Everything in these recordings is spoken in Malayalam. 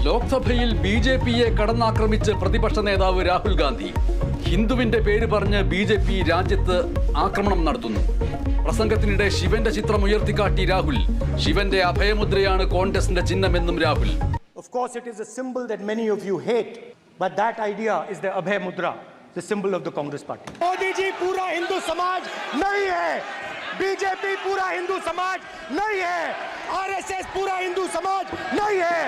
ലോക്സഭയിൽ ബി.ജെ.പിയെ കടന്നാക്രമിച്ച് പ്രതിപക്ഷ നേതാവ് രാഹുൽ ഗാന്ധി. ഹിന്ദുവിന്റെ പേര് പറഞ്ഞ് ബി.ജെ.പി രാജ്യത്ത് ആക്രമണം നടത്തുന്നു. പ്രസംഗത്തിനിടെ ശിവന്റെ ചിത്രം ഉയർത്തിക്കാട്ടി രാഹുൽ. ശിവന്റെ അഭയമുദ്രയാണ് കോൺഗ്രസിന്റെ ചിഹ്നമെന്നും Rahul. Of course, it is a symbol that many of you hate, but that idea is the Abhay Mudra, the symbol of the Congress party. Modi ji पूरा हिंदू समाज नहीं है, बीजेपी पूरा हिंदू समाज नहीं है, आरएसएस पूरा हिंदू समाज नहीं है.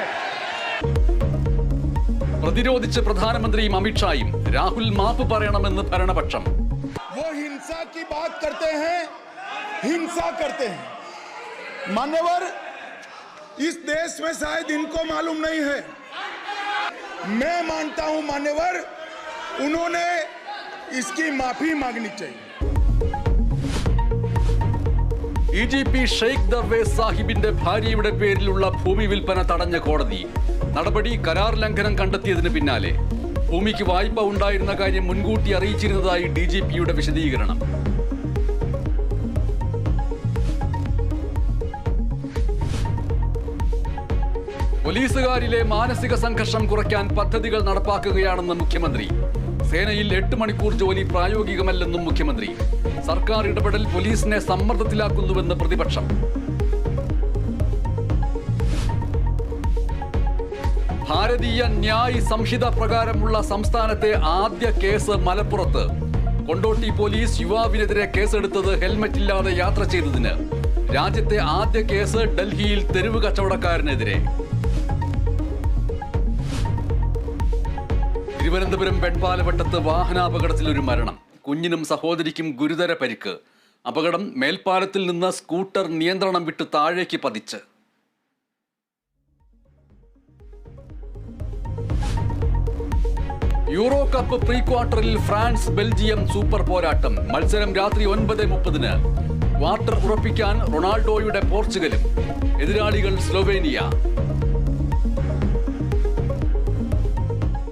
പ്രതിരോധിച്ച് പ്രധാനമന്ത്രിയും അമിത്ഷായും. രാഹുൽ മാപ്പ് പറയണമെന്ന് ഭരണപക്ഷം. वो हिंसा की बात करते हैं, हिंसा करते हैं. मान्यवर, इस देश में शायद इनको मालूम नहीं है. मैं मानता हूं मान्यवर, उन्होंने इसकी माफी मांगनी चाहिए. DGP ഷെയ്ഖ് ദർവേസ് സാഹിബിന്റെ ഭാര്യയുടെ പേരിലുള്ള ഭൂമി വിൽപ്പന തടഞ്ഞ കോടതി. നടപടി കരാർ ലംഘനം കണ്ടെത്തിയതിന് പിന്നാലെ. ഭൂമിക്ക് വായ്പ ഉണ്ടായിരുന്ന കാര്യം മുൻകൂട്ടി അറിയിച്ചിരുന്നതായി DGPയുടെ വിശദീകരണം. പോലീസുകാരിലെ മാനസിക സംഘർഷം കുറയ്ക്കാൻ പദ്ധതികൾ നടപ്പാക്കുകയാണെന്ന് മുഖ്യമന്ത്രി. സേനയിൽ 8 മണിക്കൂർ ജോലി പ്രായോഗികമല്ലെന്നും മുഖ്യമന്ത്രി. സർക്കാർ ഇടപെടൽ പോലീസിനെ സമ്മർദ്ദത്തിലാക്കുന്നുവെന്ന് പ്രതിപക്ഷം. ഭാരതീയ ന്യായ് സംഹിത പ്രകാരമുള്ള സംസ്ഥാനത്തെ ആദ്യ കേസ് മലപ്പുറത്ത്. കൊണ്ടോട്ടി പോലീസ് യുവാവിനെതിരെ കേസെടുത്തത് ഹെൽമറ്റ് ഇല്ലാതെ യാത്ര ചെയ്തതിന്. രാജ്യത്തെ ആദ്യ കേസ് ഡൽഹിയിൽ തെരുവ് കച്ചവടക്കാരനെതിരെ. തിരുവനന്തപുരം വെൺപാലവട്ടത്ത് വാഹനാപകടത്തിൽ ഒരു മരണം. കുഞ്ഞിനും സഹോദരിക്കും ഗുരുതര പരിക്ക്. അപകടം മേൽപ്പാലത്തിൽ നിന്ന് സ്കൂട്ടർ നിയന്ത്രണം വിട്ട് താഴേക്ക് പതിച്ച്. യൂറോ കപ്പ് പ്രീ ക്വാർട്ടറിൽ ഫ്രാൻസ് ബെൽജിയം സൂപ്പർ പോരാട്ടം. മത്സരം രാത്രി 9:30. ക്വാർട്ടർ ഉറപ്പിക്കാൻ റൊണാൾഡോയുടെ പോർച്ചുഗലും. എതിരാളികൾ സ്ലൊവേനിയ.